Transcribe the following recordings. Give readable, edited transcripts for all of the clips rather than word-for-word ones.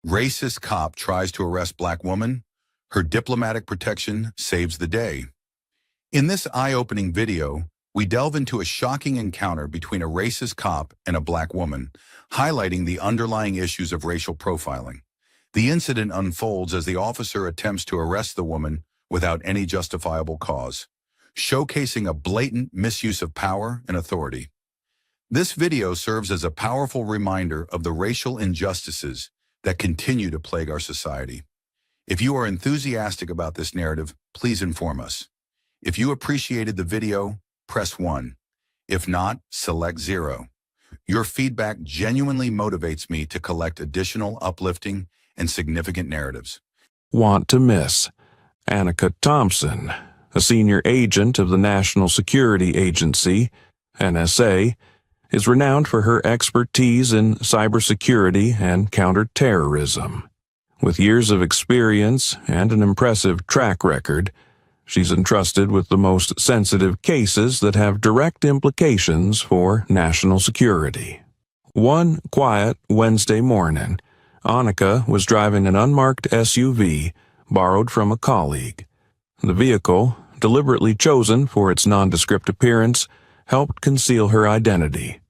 Racist cop tries to arrest black woman. Her diplomatic protection saves the day. In this eye-opening video, we delve into a shocking encounter between a racist cop and a black woman, highlighting the underlying issues of racial profiling. The incident unfolds as the officer attempts to arrest the woman without any justifiable cause, showcasing a blatant misuse of power and authority. This video serves as a powerful reminder of the racial injustices that continue to plague our society. If you are enthusiastic about this narrative, please inform us. If you appreciated the video, press 1. If not, select 0. Your feedback genuinely motivates me to collect additional uplifting and significant narratives. Want to miss. Annika Thompson, a senior agent of the National Security Agency, NSA, is renowned for her expertise in cybersecurity and counterterrorism. With years of experience and an impressive track record, she's entrusted with the most sensitive cases that have direct implications for national security. One quiet Wednesday morning, Annika was driving an unmarked SUV borrowed from a colleague. The vehicle, deliberately chosen for its nondescript appearance, helped conceal her identity.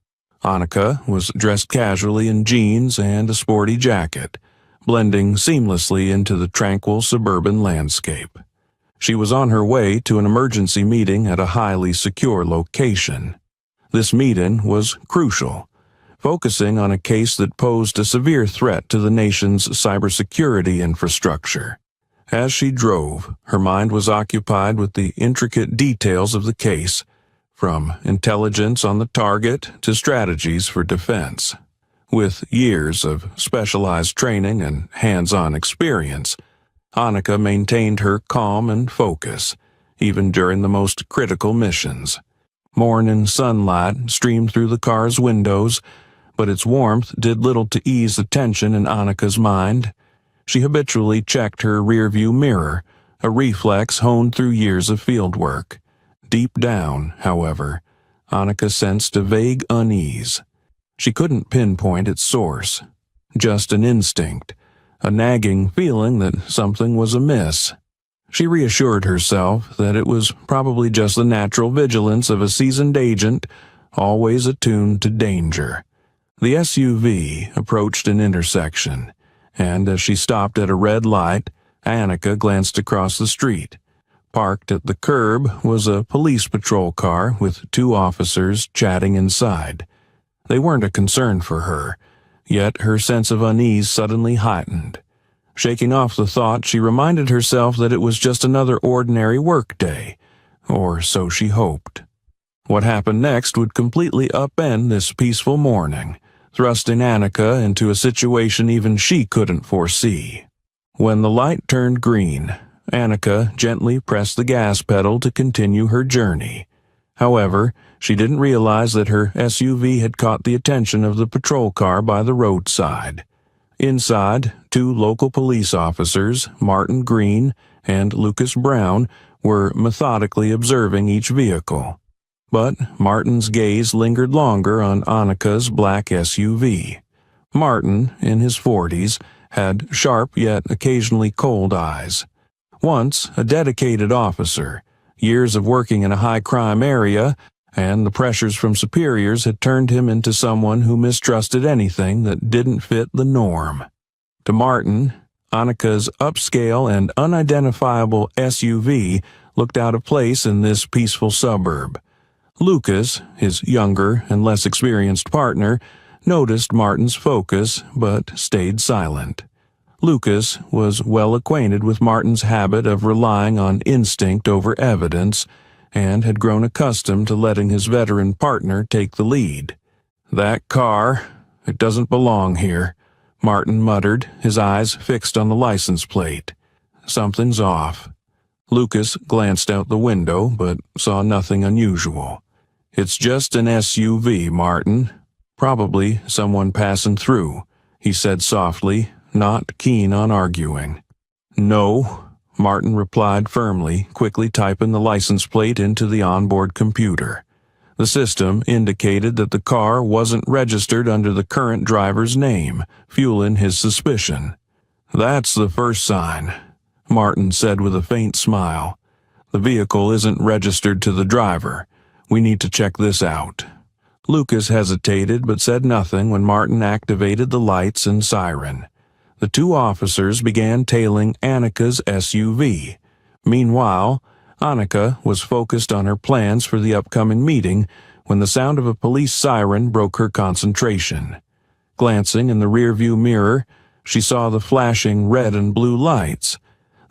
Annika was dressed casually in jeans and a sporty jacket, blending seamlessly into the tranquil suburban landscape. She was on her way to an emergency meeting at a highly secure location. This meeting was crucial, focusing on a case that posed a severe threat to the nation's cybersecurity infrastructure. As she drove, her mind was occupied with the intricate details of the case, from intelligence on the target to strategies for defense. With years of specialized training and hands-on experience, Annika maintained her calm and focus, even during the most critical missions. Morning sunlight streamed through the car's windows, but its warmth did little to ease the tension in Annika's mind. She habitually checked her rearview mirror, a reflex honed through years of fieldwork. Deep down, however, Annika sensed a vague unease. She couldn't pinpoint its source, just an instinct, a nagging feeling that something was amiss. She reassured herself that it was probably just the natural vigilance of a seasoned agent, always attuned to danger. The SUV approached an intersection, and as she stopped at a red light, Annika glanced across the street. Parked at the curb was a police patrol car with 2 officers chatting inside. They weren't a concern for her, yet her sense of unease suddenly heightened. Shaking off the thought, she reminded herself that it was just another ordinary workday, or so she hoped. What happened next would completely upend this peaceful morning, thrusting Annika into a situation even she couldn't foresee. When the light turned green, Annika gently pressed the gas pedal to continue her journey. However, she didn't realize that her SUV had caught the attention of the patrol car by the roadside. Inside, 2 local police officers, Martin Green and Lucas Brown, were methodically observing each vehicle. But Martin's gaze lingered longer on Annika's black SUV. Martin, in his 40s, had sharp yet occasionally cold eyes. Once a dedicated officer, years of working in a high-crime area, and the pressures from superiors had turned him into someone who mistrusted anything that didn't fit the norm. To Martin, Annika's upscale and unidentifiable SUV looked out of place in this peaceful suburb. Lucas, his younger and less experienced partner, noticed Martin's focus but stayed silent. Lucas was well acquainted with Martin's habit of relying on instinct over evidence and had grown accustomed to letting his veteran partner take the lead. "That car, it doesn't belong here," Martin muttered, his eyes fixed on the license plate. "Something's off." Lucas glanced out the window but saw nothing unusual. "It's just an SUV, Martin. Probably someone passing through," he said softly, not keen on arguing. "No," Martin replied firmly, quickly typing the license plate into the onboard computer. The system indicated that the car wasn't registered under the current driver's name, fueling his suspicion. That's the first sign, Martin said with a faint smile. The vehicle isn't registered to the driver. We need to check this out. Lucas hesitated but said nothing when Martin activated the lights and siren. The two officers began tailing Annika's SUV. Meanwhile, Annika was focused on her plans for the upcoming meeting when the sound of a police siren broke her concentration. Glancing in the rearview mirror, she saw the flashing red and blue lights.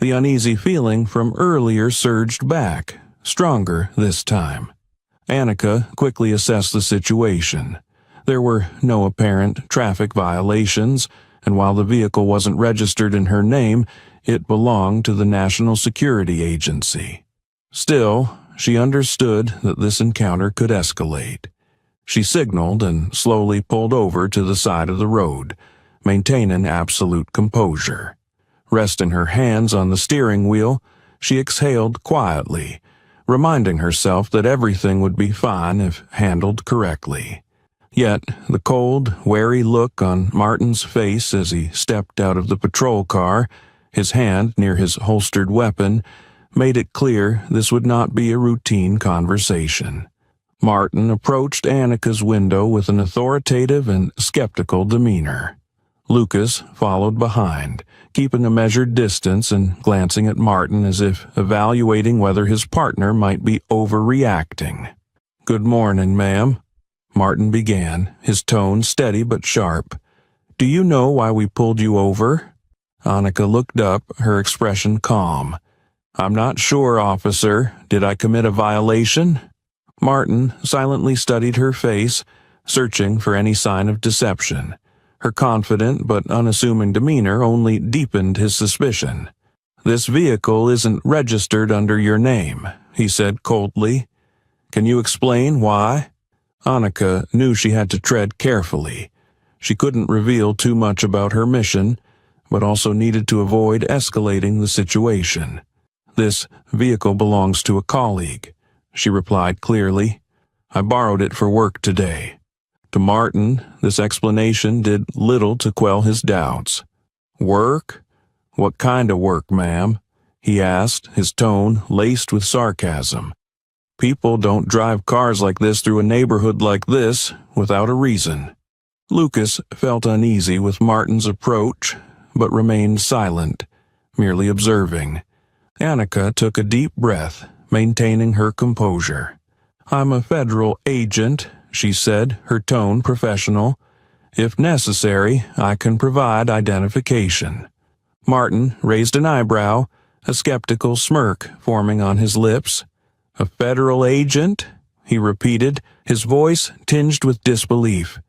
The uneasy feeling from earlier surged back, stronger this time. Annika quickly assessed the situation. There were no apparent traffic violations, and while the vehicle wasn't registered in her name, it belonged to the National Security Agency. Still, she understood that this encounter could escalate. She signaled and slowly pulled over to the side of the road, maintaining absolute composure. Resting her hands on the steering wheel, she exhaled quietly, reminding herself that everything would be fine if handled correctly. Yet, the cold, wary look on Martin's face as he stepped out of the patrol car, his hand near his holstered weapon, made it clear this would not be a routine conversation. Martin approached Annika's window with an authoritative and skeptical demeanor. Lucas followed behind, keeping a measured distance and glancing at Martin as if evaluating whether his partner might be overreacting. "Good morning, ma'am," Martin began, his tone steady but sharp. "Do you know why we pulled you over?" Annika looked up, her expression calm. "I'm not sure, officer. Did I commit a violation?" Martin silently studied her face, searching for any sign of deception. Her confident but unassuming demeanor only deepened his suspicion. "This vehicle isn't registered under your name," he said coldly. "Can you explain why?" Annika knew she had to tread carefully. She couldn't reveal too much about her mission, but also needed to avoid escalating the situation. "This vehicle belongs to a colleague," she replied clearly. "I borrowed it for work today." To Martin, this explanation did little to quell his doubts. "Work? What kind of work, ma'am?" he asked, his tone laced with sarcasm. "People don't drive cars like this through a neighborhood like this without a reason." Lucas felt uneasy with Martin's approach, but remained silent, merely observing. Annika took a deep breath, maintaining her composure. "I'm a federal agent," she said, her tone professional. "If necessary, I can provide identification." Martin raised an eyebrow, a skeptical smirk forming on his lips. "A federal agent?" he repeated, his voice tinged with disbelief.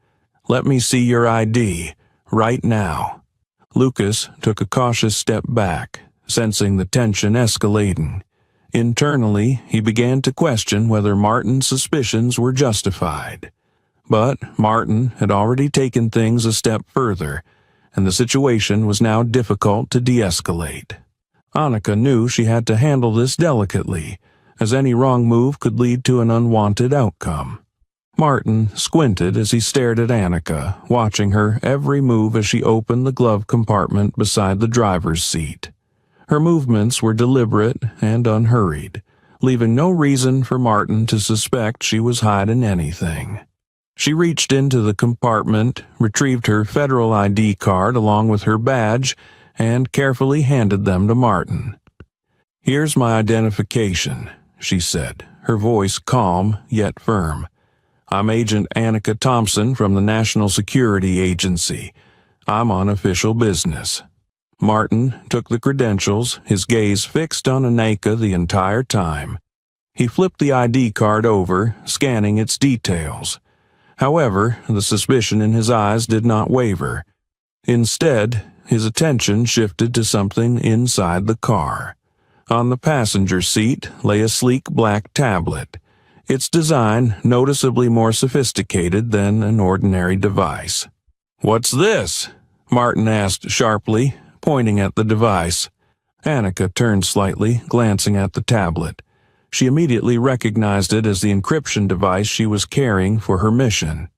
"Let me see your ID, right now." Lucas took a cautious step back, sensing the tension escalating. Internally, he began to question whether Martin's suspicions were justified. But Martin had already taken things a step further, and the situation was now difficult to de-escalate. Annika knew she had to handle this delicately, as any wrong move could lead to an unwanted outcome. Martin squinted as he stared at Annika, watching her every move as she opened the glove compartment beside the driver's seat. Her movements were deliberate and unhurried, leaving no reason for Martin to suspect she was hiding anything. She reached into the compartment, retrieved her federal ID card along with her badge, and carefully handed them to Martin. "Here's my identification," she said, her voice calm yet firm. "I'm Agent Annika Thompson from the National Security Agency. I'm on official business." Martin took the credentials, his gaze fixed on Annika the entire time. He flipped the ID card over, scanning its details. However, the suspicion in his eyes did not waver. Instead, his attention shifted to something inside the car. On the passenger seat lay a sleek black tablet, its design noticeably more sophisticated than an ordinary device. "What's this?" Martin asked sharply, pointing at the device. Annika turned slightly, glancing at the tablet. She immediately recognized it as the encryption device she was carrying for her mission.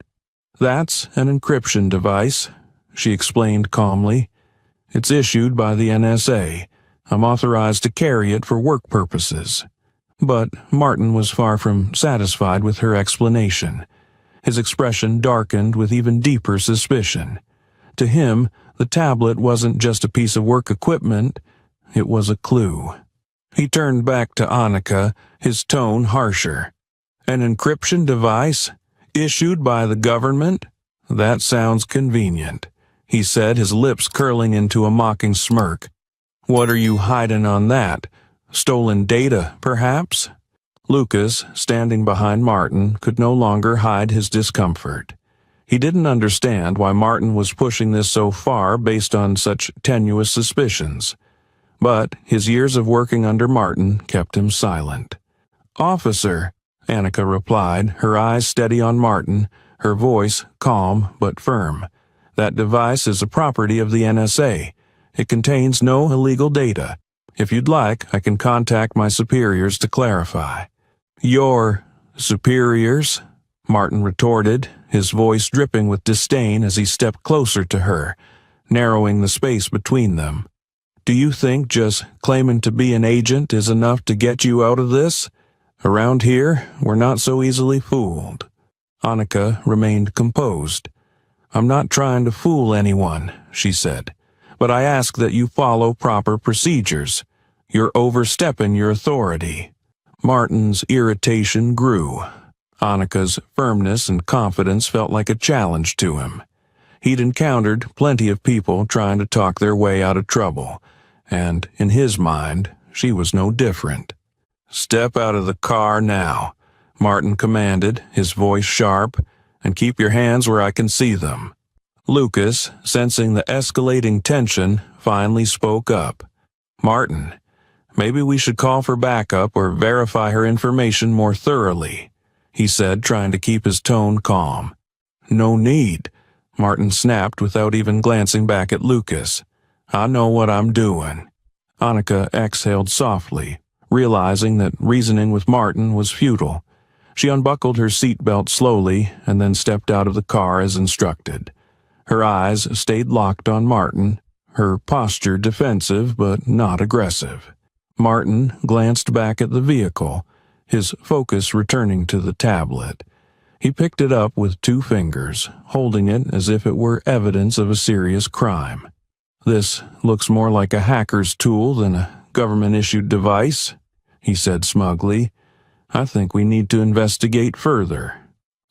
"That's an encryption device," she explained calmly. It's issued by the NSA. I'm authorized to carry it for work purposes." But Martin was far from satisfied with her explanation. His expression darkened with even deeper suspicion. To him, the tablet wasn't just a piece of work equipment, it was a clue. He turned back to Annika, his tone harsher. "An encryption device? Issued by the government? That sounds convenient," he said, his lips curling into a mocking smirk. "What are you hiding on that? Stolen data, perhaps?" Lucas, standing behind Martin, could no longer hide his discomfort. He didn't understand why Martin was pushing this so far based on such tenuous suspicions. But his years of working under Martin kept him silent. "Officer," Annika replied, her eyes steady on Martin, her voice calm but firm. "That device is a property of the NSA. It contains no illegal data. If you'd like, I can contact my superiors to clarify." "Your superiors?" Martin retorted, his voice dripping with disdain as he stepped closer to her, narrowing the space between them. "Do you think just claiming to be an agent is enough to get you out of this? Around here, we're not so easily fooled." Annika remained composed. "I'm not trying to fool anyone," she said, "but I ask that you follow proper procedures. You're overstepping your authority." Martin's irritation grew. Annika's firmness and confidence felt like a challenge to him. He'd encountered plenty of people trying to talk their way out of trouble, and in his mind, she was no different. "Step out of the car now," Martin commanded, his voice sharp, "and keep your hands where I can see them." Lucas, sensing the escalating tension, finally spoke up. "Martin, maybe we should call for backup or verify her information more thoroughly," he said, trying to keep his tone calm. "No need," Martin snapped without even glancing back at Lucas. "I know what I'm doing." Annika exhaled softly, realizing that reasoning with Martin was futile. She unbuckled her seatbelt slowly and then stepped out of the car as instructed. Her eyes stayed locked on Martin, her posture defensive but not aggressive. Martin glanced back at the vehicle, his focus returning to the tablet. He picked it up with 2 fingers, holding it as if it were evidence of a serious crime. "This looks more like a hacker's tool than a government-issued device," he said smugly. "I think we need to investigate further."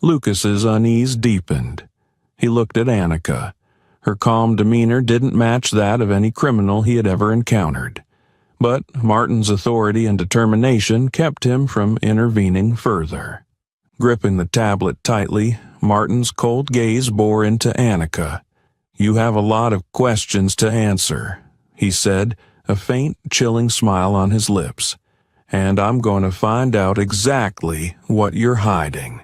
Lucas's unease deepened. He looked at Annika. Her calm demeanor didn't match that of any criminal he had ever encountered. But Martin's authority and determination kept him from intervening further. Gripping the tablet tightly, Martin's cold gaze bore into Annika. "You have a lot of questions to answer," he said, a faint, chilling smile on his lips. "And I'm going to find out exactly what you're hiding."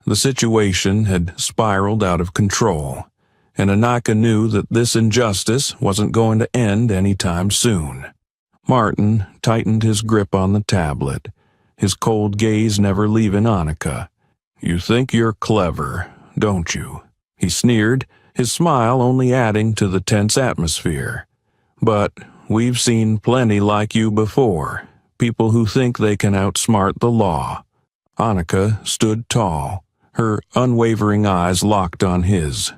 The situation had spiraled out of control, and Annika knew that this injustice wasn't going to end anytime soon. Martin tightened his grip on the tablet, his cold gaze never leaving Annika. "You think you're clever, don't you?" he sneered, his smile only adding to the tense atmosphere. "But we've seen plenty like you before, people who think they can outsmart the law." Annika stood tall, her unwavering eyes locked on his.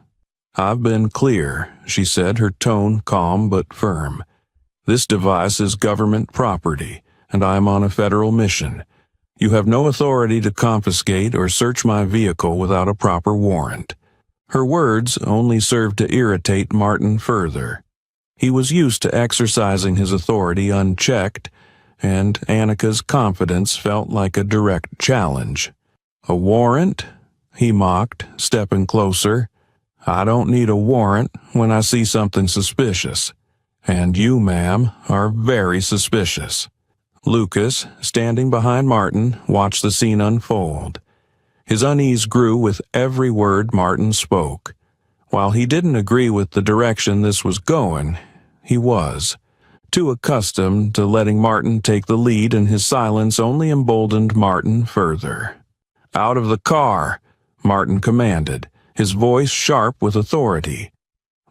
"I've been clear," she said, her tone calm but firm. "This device is government property, and I am on a federal mission. You have no authority to confiscate or search my vehicle without a proper warrant." Her words only served to irritate Martin further. He was used to exercising his authority unchecked, and Annika's confidence felt like a direct challenge. "A warrant?" he mocked, stepping closer. "I don't need a warrant when I see something suspicious. And you, ma'am, are very suspicious." Lucas, standing behind Martin, watched the scene unfold. His unease grew with every word Martin spoke. While he didn't agree with the direction this was going, he was too accustomed to letting Martin take the lead, and his silence only emboldened Martin further. "Out of the car," Martin commanded, his voice sharp with authority.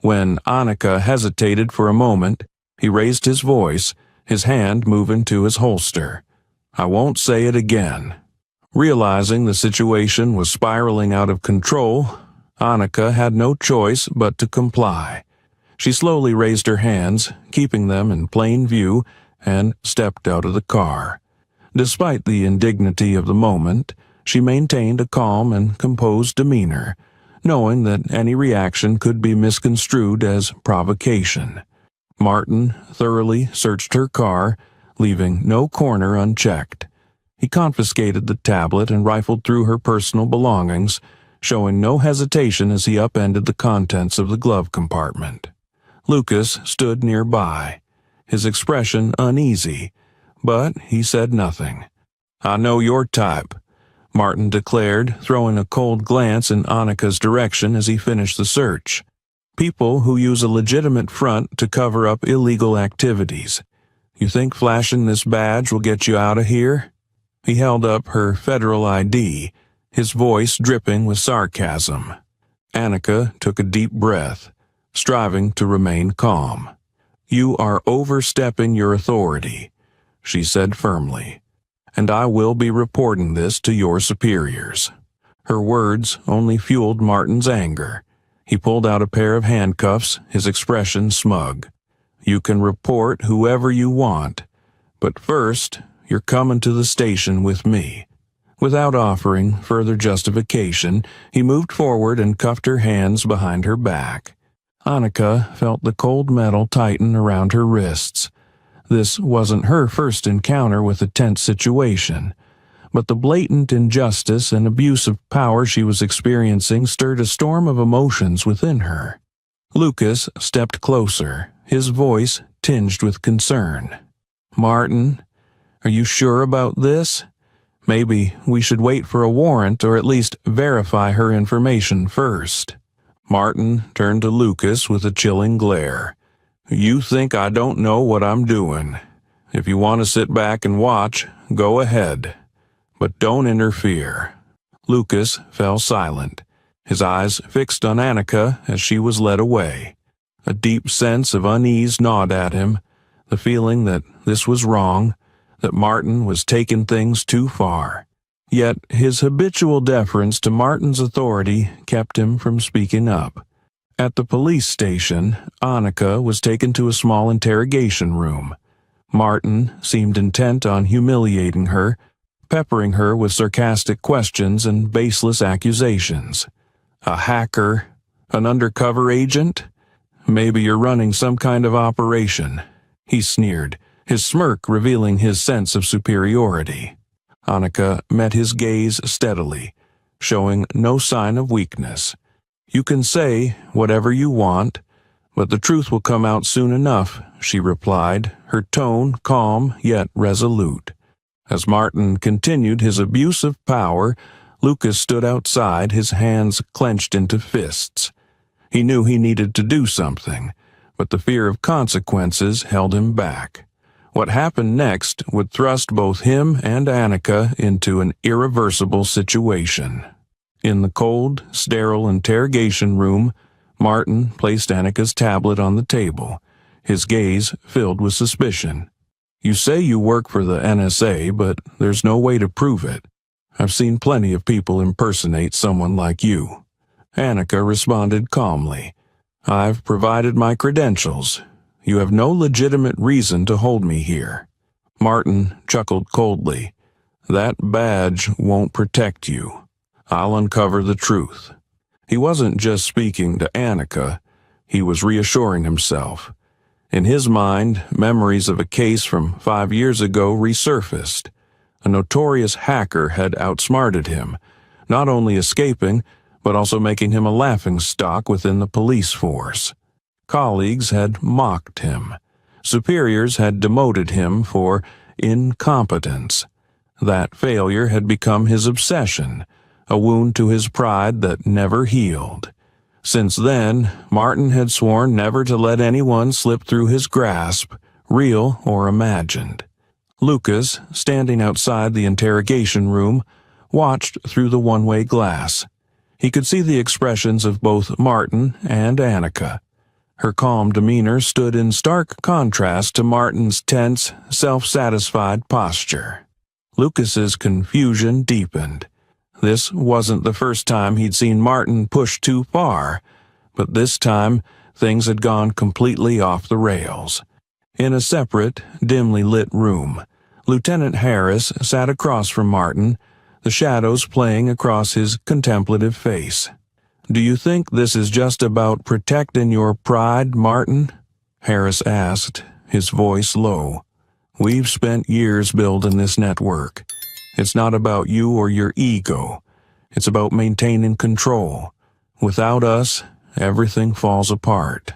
When Annika hesitated for a moment, he raised his voice, his hand moving to his holster. "I won't say it again." Realizing the situation was spiraling out of control, Annika had no choice but to comply. She slowly raised her hands, keeping them in plain view, and stepped out of the car. Despite the indignity of the moment, she maintained a calm and composed demeanor, knowing that any reaction could be misconstrued as provocation. Martin thoroughly searched her car, leaving no corner unchecked. He confiscated the tablet and rifled through her personal belongings, showing no hesitation as he upended the contents of the glove compartment. Lucas stood nearby, his expression uneasy, but he said nothing. "I know your type," Martin declared, throwing a cold glance in Annika's direction as he finished the search. "People who use a legitimate front to cover up illegal activities. You think flashing this badge will get you out of here?" He held up her federal ID, his voice dripping with sarcasm. Annika took a deep breath, striving to remain calm. "You are overstepping your authority," she said firmly, "and I will be reporting this to your superiors." Her words only fueled Martin's anger. He pulled out a pair of handcuffs, his expression smug. "You can report whoever you want, but first, you're coming to the station with me." Without offering further justification, he moved forward and cuffed her hands behind her back. Annika felt the cold metal tighten around her wrists. This wasn't her first encounter with a tense situation, but the blatant injustice and abuse of power she was experiencing stirred a storm of emotions within her. Lucas stepped closer, his voice tinged with concern. "Martin, are you sure about this? Maybe we should wait for a warrant or at least verify her information first." Martin turned to Lucas with a chilling glare. "You think I don't know what I'm doing. If you want to sit back and watch, go ahead. But don't interfere." Lucas fell silent, his eyes fixed on Annika as she was led away. A deep sense of unease gnawed at him, the feeling that this was wrong, that Martin was taking things too far. Yet his habitual deference to Martin's authority kept him from speaking up. At the police station, Annika was taken to a small interrogation room. Martin seemed intent on humiliating her, peppering her with sarcastic questions and baseless accusations. "A hacker? An undercover agent? Maybe you're running some kind of operation," he sneered, his smirk revealing his sense of superiority. Annika met his gaze steadily, showing no sign of weakness. "You can say whatever you want, but the truth will come out soon enough," she replied, her tone calm yet resolute. As Martin continued his abuse of power, Lucas stood outside, his hands clenched into fists. He knew he needed to do something, but the fear of consequences held him back. What happened next would thrust both him and Annika into an irreversible situation. In the cold, sterile interrogation room, Martin placed Annika's tablet on the table, his gaze filled with suspicion. "You say you work for the NSA, but there's no way to prove it. I've seen plenty of people impersonate someone like you." Annika responded calmly. "I've provided my credentials. You have no legitimate reason to hold me here." Martin chuckled coldly. "That badge won't protect you. I'll uncover the truth." He wasn't just speaking to Annika, he was reassuring himself. In his mind, memories of a case from 5 years ago resurfaced. A notorious hacker had outsmarted him, not only escaping, but also making him a laughingstock within the police force. Colleagues had mocked him. Superiors had demoted him for incompetence. That failure had become his obsession, a wound to his pride that never healed. Since then, Martin had sworn never to let anyone slip through his grasp, real or imagined. Lucas, standing outside the interrogation room, watched through the one-way glass. He could see the expressions of both Martin and Annika. Her calm demeanor stood in stark contrast to Martin's tense, self-satisfied posture. Lucas's confusion deepened. This wasn't the first time he'd seen Martin push too far, but this time things had gone completely off the rails. In a separate, dimly lit room, Lieutenant Harris sat across from Martin, the shadows playing across his contemplative face. "Do you think this is just about protecting your pride, Martin?" Harris asked, his voice low. "We've spent years building this network. It's not about you or your ego. It's about maintaining control. Without us, everything falls apart."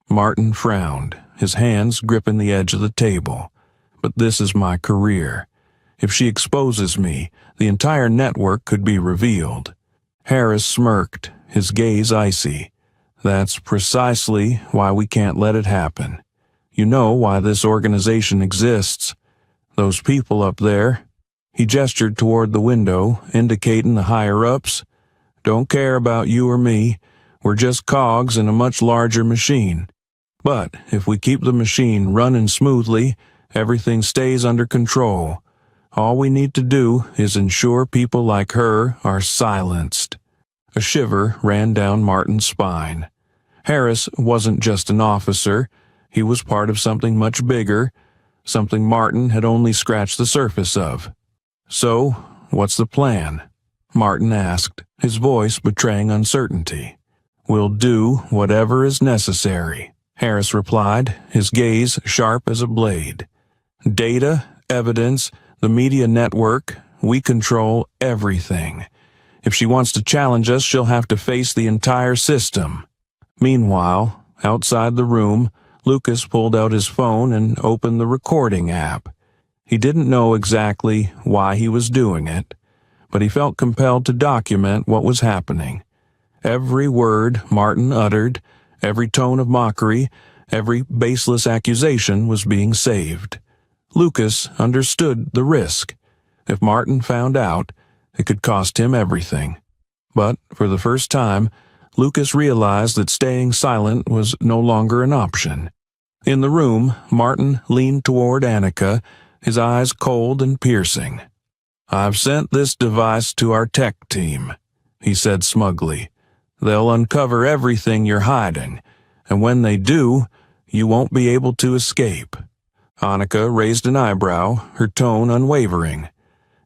Martin frowned, his hands gripping the edge of the table. "But this is my career. If she exposes me, the entire network could be revealed." Harris smirked, his gaze icy. "That's precisely why we can't let it happen. You know why this organization exists. Those people up there," he gestured toward the window, indicating the higher-ups, "don't care about you or me. We're just cogs in a much larger machine. But if we keep the machine running smoothly, everything stays under control. All we need to do is ensure people like her are silenced." A shiver ran down Martin's spine. Harris wasn't just an officer. He was part of something much bigger, something Martin had only scratched the surface of. "So, what's the plan?" Martin asked, his voice betraying uncertainty. "We'll do whatever is necessary," Harris replied, his gaze sharp as a blade. "Data, evidence, the media network, we control everything. If she wants to challenge us, she'll have to face the entire system." Meanwhile, outside the room, Lucas pulled out his phone and opened the recording app. He didn't know exactly why he was doing it, but he felt compelled to document what was happening. Every word Martin uttered, every tone of mockery, every baseless accusation was being saved. Lucas understood the risk. If Martin found out, it could cost him everything. But for the first time, Lucas realized that staying silent was no longer an option. In the room, Martin leaned toward Annika, his eyes cold and piercing. "I've sent this device to our tech team," he said smugly. "They'll uncover everything you're hiding, and when they do, you won't be able to escape." Annika raised an eyebrow, her tone unwavering.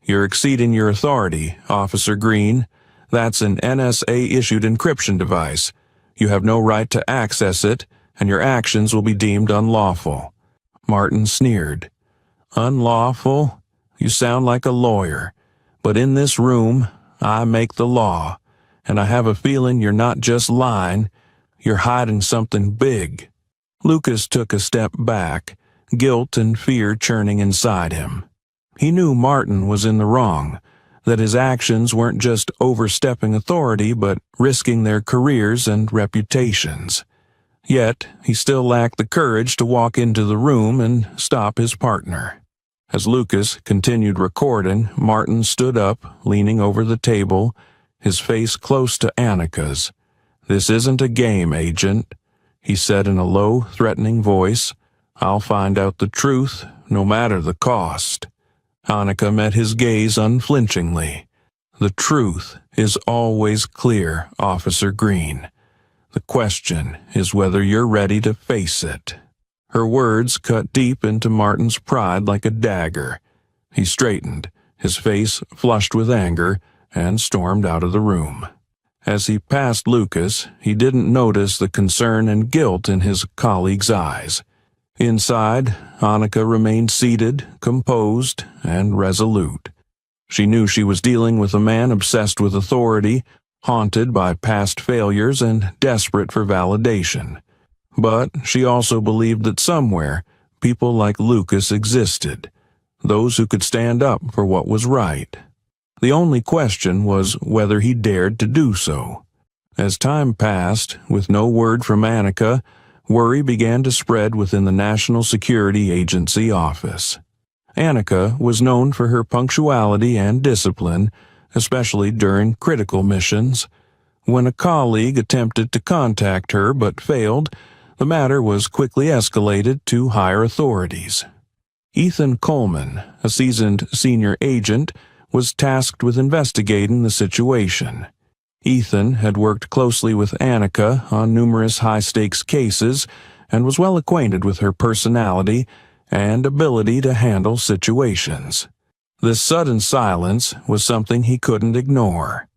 "You're exceeding your authority, Officer Green. That's an NSA-issued encryption device. You have no right to access it, and your actions will be deemed unlawful." Martin sneered. "Unlawful? You sound like a lawyer. But in this room, I make the law, and I have a feeling you're not just lying, you're hiding something big." Lucas took a step back, guilt and fear churning inside him. He knew Martin was in the wrong, that his actions weren't just overstepping authority but risking their careers and reputations. Yet, he still lacked the courage to walk into the room and stop his partner. As Lucas continued recording, Martin stood up, leaning over the table, his face close to Annika's. "This isn't a game, Agent," he said in a low, threatening voice. "I'll find out the truth, no matter the cost." Annika met his gaze unflinchingly. "The truth is always clear, Officer Green. The question is whether you're ready to face it." Her words cut deep into Martin's pride like a dagger. He straightened, his face flushed with anger, and stormed out of the room. As he passed Lucas, he didn't notice the concern and guilt in his colleague's eyes. Inside, Annika remained seated, composed, and resolute. She knew she was dealing with a man obsessed with authority, haunted by past failures and desperate for validation. But she also believed that somewhere, people like Lucas existed, those who could stand up for what was right. The only question was whether he dared to do so. As time passed, with no word from Annika, worry began to spread within the National Security Agency office. Annika was known for her punctuality and discipline, especially during critical missions. When a colleague attempted to contact her but failed, The matter was quickly escalated to higher authorities. Ethan Coleman, a seasoned senior agent, was tasked with investigating the situation. Ethan had worked closely with Annika on numerous high-stakes cases and was well acquainted with her personality and ability to handle situations. This sudden silence was something he couldn't ignore.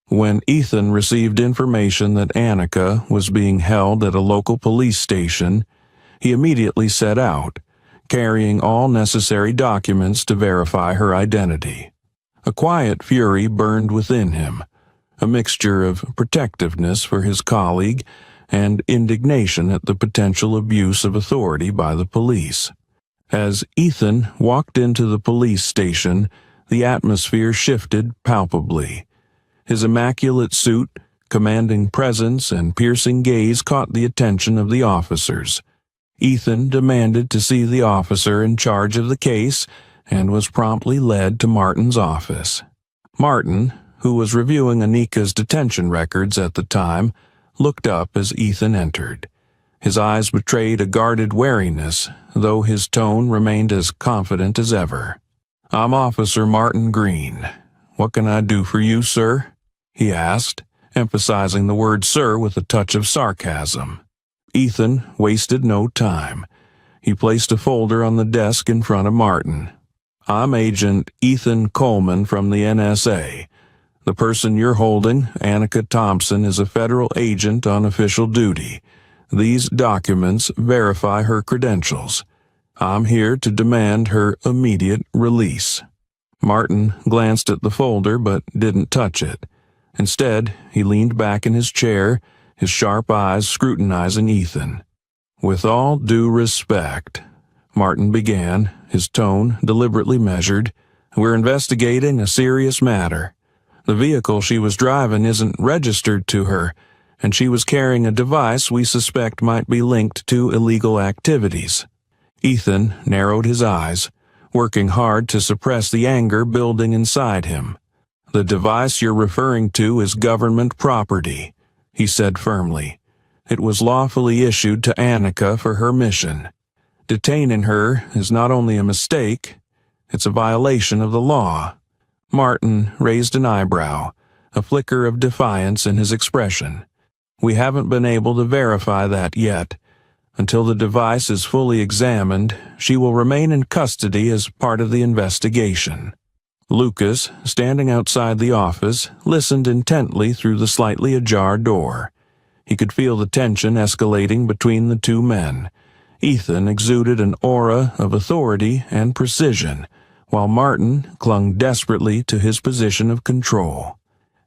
When Ethan received information that Annika was being held at a local police station, he immediately set out, carrying all necessary documents to verify her identity. A quiet fury burned within him, a mixture of protectiveness for his colleague and indignation at the potential abuse of authority by the police. As Ethan walked into the police station, the atmosphere shifted palpably. His immaculate suit, commanding presence, and piercing gaze caught the attention of the officers. Ethan demanded to see the officer in charge of the case and was promptly led to Martin's office. Martin, who was reviewing Annika's detention records at the time, looked up as Ethan entered. His eyes betrayed a guarded wariness, though his tone remained as confident as ever. "I'm Officer Martin Green. What can I do for you, sir?" he asked, emphasizing the word sir with a touch of sarcasm. Ethan wasted no time. He placed a folder on the desk in front of Martin. "I'm Agent Ethan Coleman from the NSA. The person you're holding, Annika Thompson, is a federal agent on official duty. These documents verify her credentials. I'm here to demand her immediate release." Martin glanced at the folder but didn't touch it. Instead, he leaned back in his chair, his sharp eyes scrutinizing Ethan. "With all due respect," Martin began, his tone deliberately measured, "we're investigating a serious matter. The vehicle she was driving isn't registered to her, and she was carrying a device we suspect might be linked to illegal activities." Ethan narrowed his eyes, working hard to suppress the anger building inside him. "The device you're referring to is government property," he said firmly. "It was lawfully issued to Annika for her mission. Detaining her is not only a mistake, it's a violation of the law." Martin raised an eyebrow, a flicker of defiance in his expression. "We haven't been able to verify that yet. Until the device is fully examined, she will remain in custody as part of the investigation." Lucas, standing outside the office, listened intently through the slightly ajar door. He could feel the tension escalating between the two men. Ethan exuded an aura of authority and precision, while Martin clung desperately to his position of control.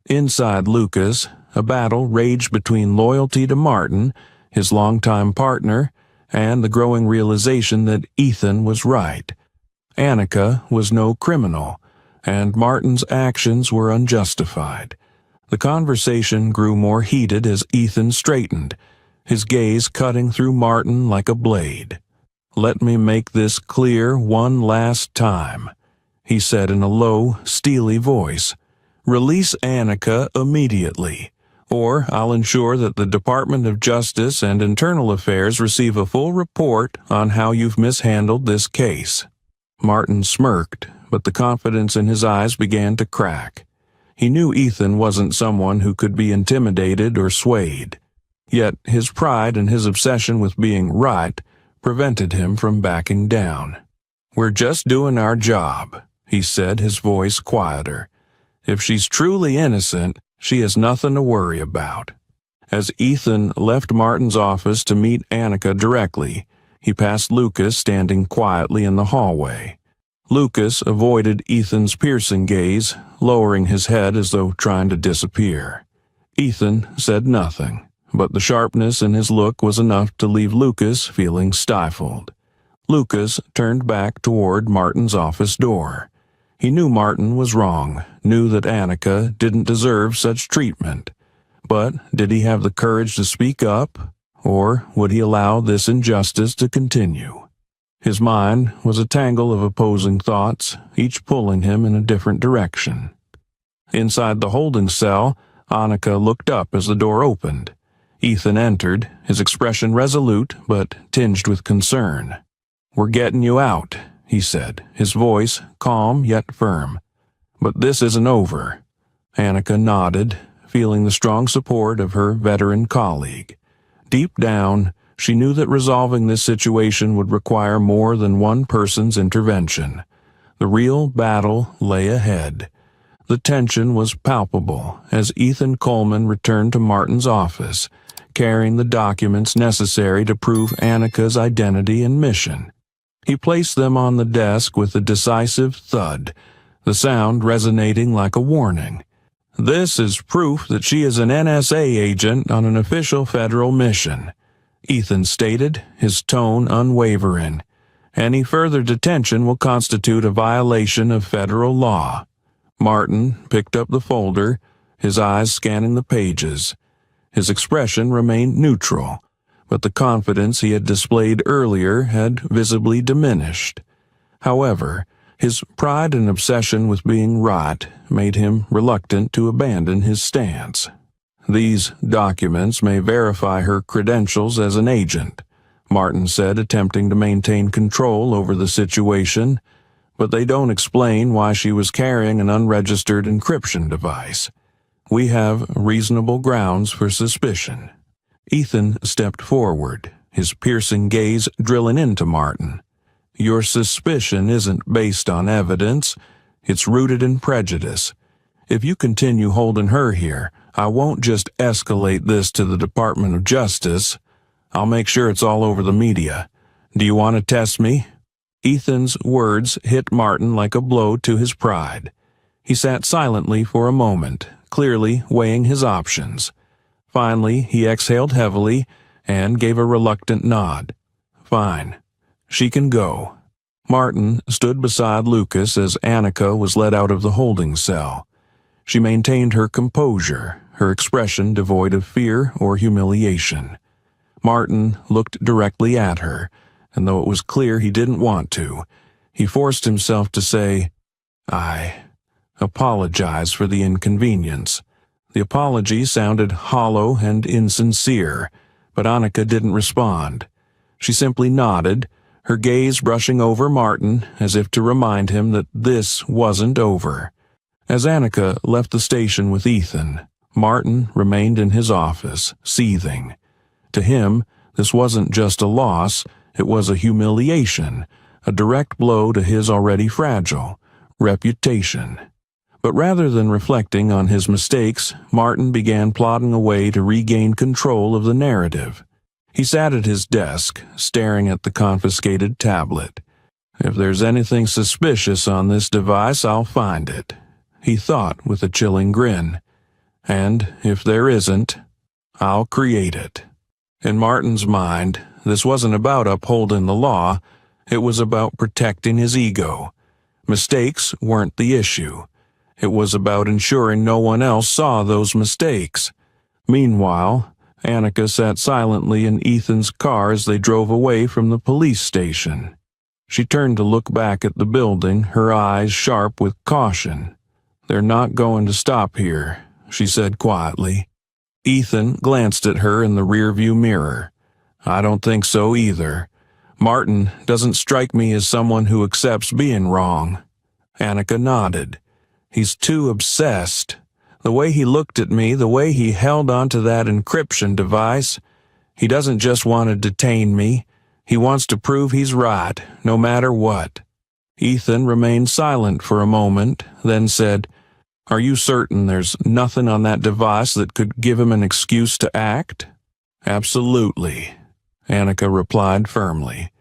Inside Lucas, a battle raged between loyalty to Martin, his longtime partner, and the growing realization that Ethan was right. Annika was no criminal, and Martin's actions were unjustified. The conversation grew more heated as Ethan straightened, his gaze cutting through Martin like a blade. "Let me make this clear one last time," he said in a low, steely voice. "Release Annika immediately, or I'll ensure that the Department of Justice and Internal Affairs receive a full report on how you've mishandled this case." Martin smirked, but the confidence in his eyes began to crack. He knew Ethan wasn't someone who could be intimidated or swayed. Yet his pride and his obsession with being right prevented him from backing down. "We're just doing our job," he said, his voice quieter. "If she's truly innocent, she has nothing to worry about." As Ethan left Martin's office to meet Annika directly, he passed Lucas standing quietly in the hallway. Lucas avoided Ethan's piercing gaze, lowering his head as though trying to disappear. Ethan said nothing, but the sharpness in his look was enough to leave Lucas feeling stifled. Lucas turned back toward Martin's office door. He knew Martin was wrong, knew that Annika didn't deserve such treatment. But did he have the courage to speak up, or would he allow this injustice to continue? His mind was a tangle of opposing thoughts, each pulling him in a different direction. Inside the holding cell, Annika looked up as the door opened. Ethan entered, his expression resolute but tinged with concern. "We're getting you out," he said, his voice calm yet firm. "But this isn't over." Annika nodded, feeling the strong support of her veteran colleague. Deep down, she knew that resolving this situation would require more than one person's intervention. The real battle lay ahead. The tension was palpable as Ethan Coleman returned to Martin's office, carrying the documents necessary to prove Annika's identity and mission. He placed them on the desk with a decisive thud, the sound resonating like a warning. "This is proof that she is an NSA agent on an official federal mission," Ethan stated, his tone unwavering. "Any further detention will constitute a violation of federal law." Martin picked up the folder, his eyes scanning the pages. His expression remained neutral, but the confidence he had displayed earlier had visibly diminished. However, his pride and obsession with being right made him reluctant to abandon his stance. "These documents may verify her credentials as an agent," Martin said, attempting to maintain control over the situation, "but they don't explain why she was carrying an unregistered encryption device. We have reasonable grounds for suspicion." Ethan stepped forward, his piercing gaze drilling into Martin. "Your suspicion isn't based on evidence. It's rooted in prejudice. If you continue holding her here, I won't just escalate this to the Department of Justice. I'll make sure it's all over the media. Do you want to test me?" Ethan's words hit Martin like a blow to his pride. He sat silently for a moment, clearly weighing his options. Finally, he exhaled heavily and gave a reluctant nod. "Fine. She can go." Martin stood beside Lucas as Annika was led out of the holding cell. She maintained her composure, her expression devoid of fear or humiliation. Martin looked directly at her, and though it was clear he didn't want to, he forced himself to say, "I apologize for the inconvenience." The apology sounded hollow and insincere, but Annika didn't respond. She simply nodded, her gaze brushing over Martin as if to remind him that this wasn't over. As Annika left the station with Ethan, Martin remained in his office, seething. To him, this wasn't just a loss, it was a humiliation, a direct blow to his already fragile reputation. But rather than reflecting on his mistakes, Martin began plodding away to regain control of the narrative. He sat at his desk, staring at the confiscated tablet. "If there's anything suspicious on this device, I'll find it," he thought with a chilling grin. "And if there isn't, I'll create it." In Martin's mind, this wasn't about upholding the law, it was about protecting his ego. Mistakes weren't the issue. It was about ensuring no one else saw those mistakes. Meanwhile, Annika sat silently in Ethan's car as they drove away from the police station. She turned to look back at the building, her eyes sharp with caution. "They're not going to stop here," she said quietly. Ethan glanced at her in the rearview mirror. "I don't think so either. Martin doesn't strike me as someone who accepts being wrong." Annika nodded. "He's too obsessed. The way he looked at me, the way he held onto that encryption device. He doesn't just want to detain me. He wants to prove he's right, no matter what." Ethan remained silent for a moment, then said, "Are you certain there's nothing on that device that could give him an excuse to act?" "Absolutely," Annika replied firmly.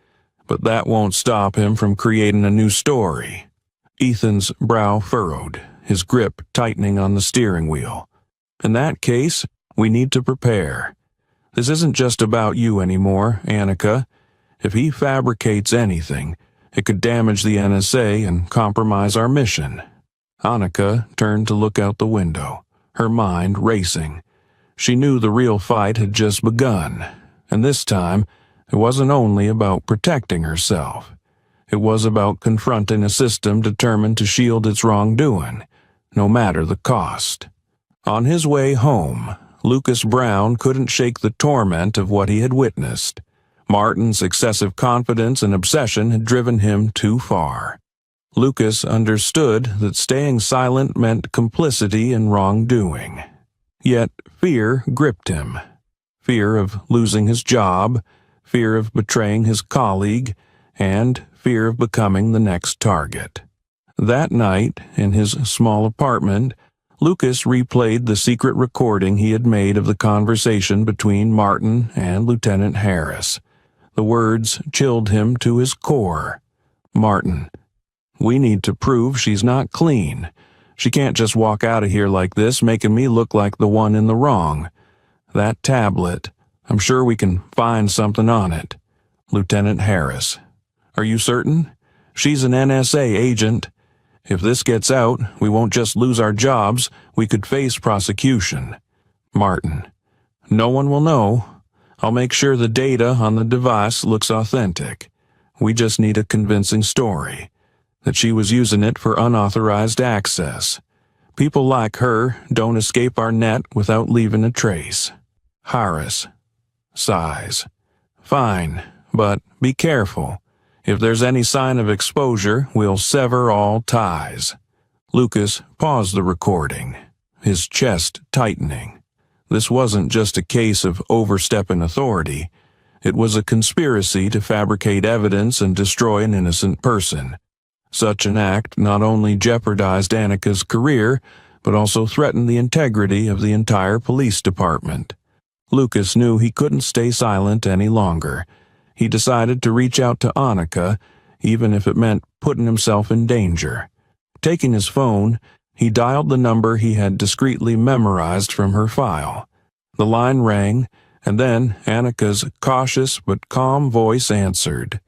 "But that won't stop him from creating a new story." Ethan's brow furrowed, his grip tightening on the steering wheel. "In that case, we need to prepare. This isn't just about you anymore, Annika. If he fabricates anything, it could damage the NSA and compromise our mission." Annika turned to look out the window, her mind racing. She knew the real fight had just begun, and this time it wasn't only about protecting herself. It was about confronting a system determined to shield its wrongdoing, no matter the cost. On his way home, Lucas Brown couldn't shake the torment of what he had witnessed. Martin's excessive confidence and obsession had driven him too far. Lucas understood that staying silent meant complicity in wrongdoing. Yet fear gripped him. Fear of losing his job, fear of betraying his colleague, and fear of becoming the next target. That night, in his small apartment, Lucas replayed the secret recording he had made of the conversation between Martin and Lieutenant Harris. The words chilled him to his core. "Martin, we need to prove she's not clean. She can't just walk out of here like this, making me look like the one in the wrong. That tablet, I'm sure we can find something on it. Lieutenant Harris, are you certain? She's an NSA agent. If this gets out, we won't just lose our jobs, we could face prosecution. Martin, no one will know. I'll make sure the data on the device looks authentic. We just need a convincing story, that she was using it for unauthorized access. People like her don't escape our net without leaving a trace." Harris sighs. "Fine, but be careful. If there's any sign of exposure, we'll sever all ties." Lucas paused the recording, his chest tightening. This wasn't just a case of overstepping authority. It was a conspiracy to fabricate evidence and destroy an innocent person. Such an act not only jeopardized Annika's career, but also threatened the integrity of the entire police department. Lucas knew he couldn't stay silent any longer. He decided to reach out to Annika, even if it meant putting himself in danger. Taking his phone, he dialed the number he had discreetly memorized from her file. The line rang, and then Annika's cautious but calm voice answered.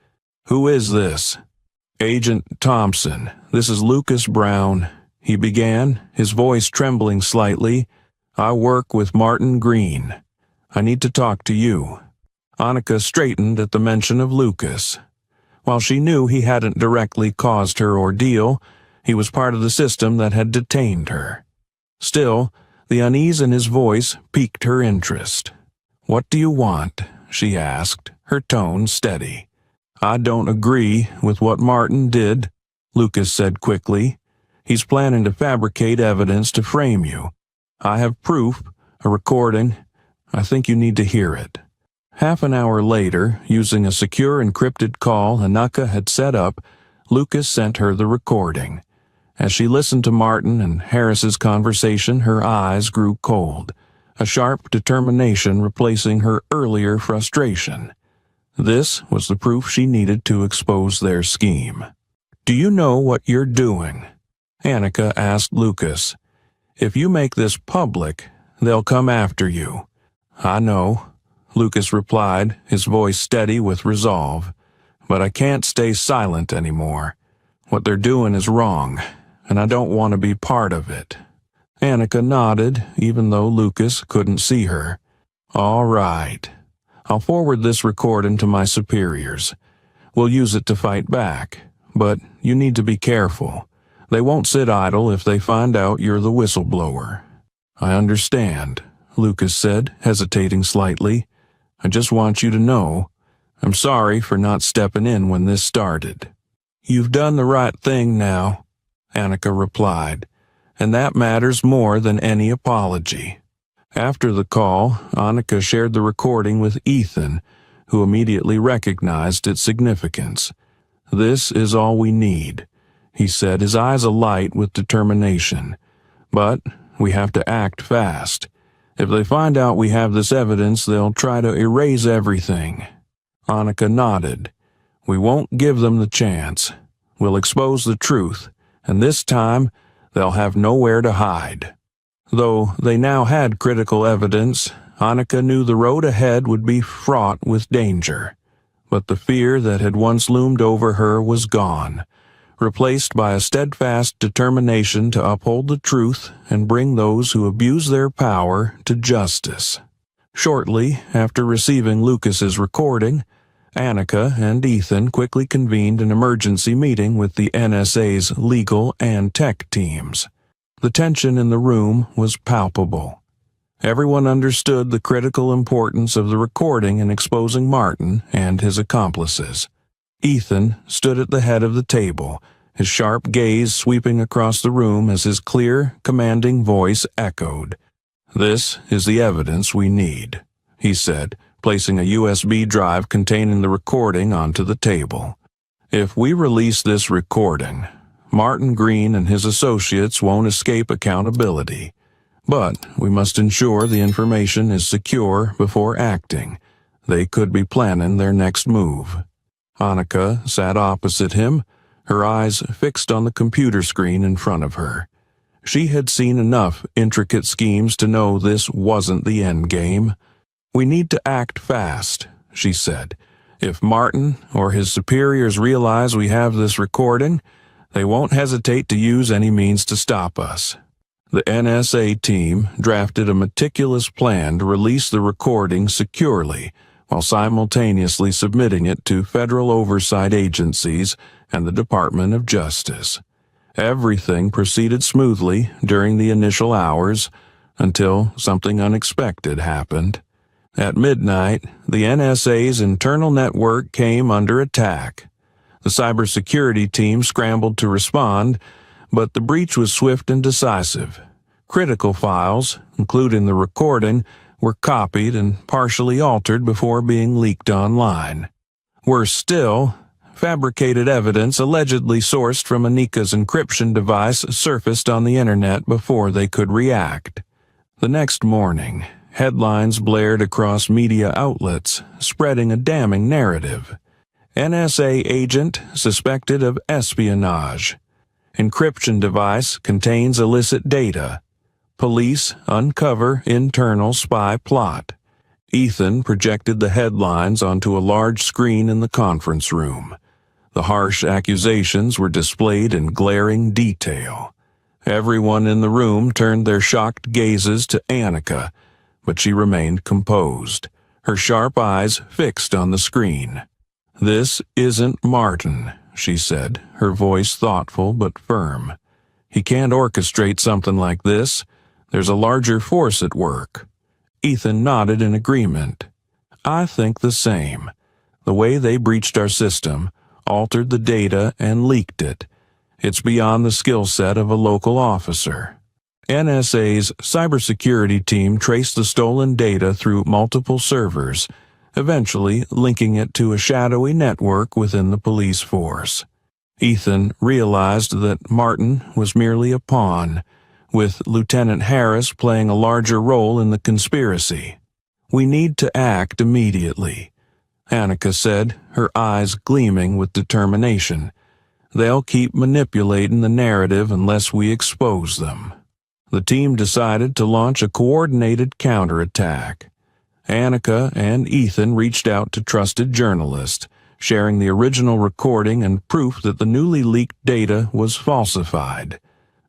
"Who is this?" "Agent Thompson, this is Lucas Brown," he began, his voice trembling slightly. "I work with Martin Green. I need to talk to you." Annika straightened at the mention of Lucas. While she knew he hadn't directly caused her ordeal, he was part of the system that had detained her. Still, the unease in his voice piqued her interest. "What do you want?" she asked, her tone steady. "I don't agree with what Martin did," Lucas said quickly. "He's planning to fabricate evidence to frame you. I have proof, a recording. I think you need to hear it." Half an hour later, using a secure encrypted call Annika had set up, Lucas sent her the recording. As she listened to Martin and Harris's conversation, her eyes grew cold, a sharp determination replacing her earlier frustration. This was the proof she needed to expose their scheme. "Do you know what you're doing?" Annika asked Lucas. "If you make this public, they'll come after you." "I know," Lucas replied, his voice steady with resolve. "But I can't stay silent anymore. What they're doing is wrong, and I don't want to be part of it." Annika nodded, even though Lucas couldn't see her. "All right. I'll forward this recording to my superiors. We'll use it to fight back, but you need to be careful. They won't sit idle if they find out you're the whistleblower." "I understand," Lucas said, hesitating slightly. "I just want you to know, I'm sorry for not stepping in when this started." "You've done the right thing now," Annika replied, "and that matters more than any apology." After the call, Annika shared the recording with Ethan, who immediately recognized its significance. "This is all we need," he said, his eyes alight with determination. "But we have to act fast. If they find out we have this evidence, they'll try to erase everything." Annika nodded. "We won't give them the chance. We'll expose the truth, and this time they'll have nowhere to hide." Though they now had critical evidence, Annika knew the road ahead would be fraught with danger. But the fear that had once loomed over her was gone, replaced by a steadfast determination to uphold the truth and bring those who abuse their power to justice. Shortly after receiving Lucas's recording, Annika and Ethan quickly convened an emergency meeting with the NSA's legal and tech teams. The tension in the room was palpable. Everyone understood the critical importance of the recording in exposing Martin and his accomplices. Ethan stood at the head of the table, his sharp gaze sweeping across the room as his clear, commanding voice echoed. "This is the evidence we need," he said, placing a USB drive containing the recording onto the table. "If we release this recording, Martin Green and his associates won't escape accountability. But we must ensure the information is secure before acting. They could be planning their next move." Annika sat opposite him, her eyes fixed on the computer screen in front of her. She had seen enough intricate schemes to know this wasn't the end game. "We need to act fast," she said. "If Martin or his superiors realize we have this recording, they won't hesitate to use any means to stop us." The NSA team drafted a meticulous plan to release the recording securely while simultaneously submitting it to federal oversight agencies and the Department of Justice. Everything proceeded smoothly during the initial hours until something unexpected happened. At midnight, the NSA's internal network came under attack. The cybersecurity team scrambled to respond, but the breach was swift and decisive. Critical files, including the recording, were copied and partially altered before being leaked online. Worse still, fabricated evidence allegedly sourced from Annika's encryption device surfaced on the internet before they could react. The next morning, headlines blared across media outlets, spreading a damning narrative. NSA agent suspected of espionage. Encryption device contains illicit data. Police uncover internal spy plot. Ethan projected the headlines onto a large screen in the conference room. The harsh accusations were displayed in glaring detail. Everyone in the room turned their shocked gazes to Annika, but she remained composed, her sharp eyes fixed on the screen. "This isn't Martin," she said, her voice thoughtful but firm. "He can't orchestrate something like this. There's a larger force at work." Ethan nodded in agreement. "I think the same. The way they breached our system, altered the data, and leaked it. It's beyond the skill set of a local officer." NSA's cybersecurity team traced the stolen data through multiple servers, eventually linking it to a shadowy network within the police force. Ethan realized that Martin was merely a pawn, with Lieutenant Harris playing a larger role in the conspiracy. "We need to act immediately," Annika said, her eyes gleaming with determination. "They'll keep manipulating the narrative unless we expose them." The team decided to launch a coordinated counterattack. Annika and Ethan reached out to trusted journalists, sharing the original recording and proof that the newly leaked data was falsified.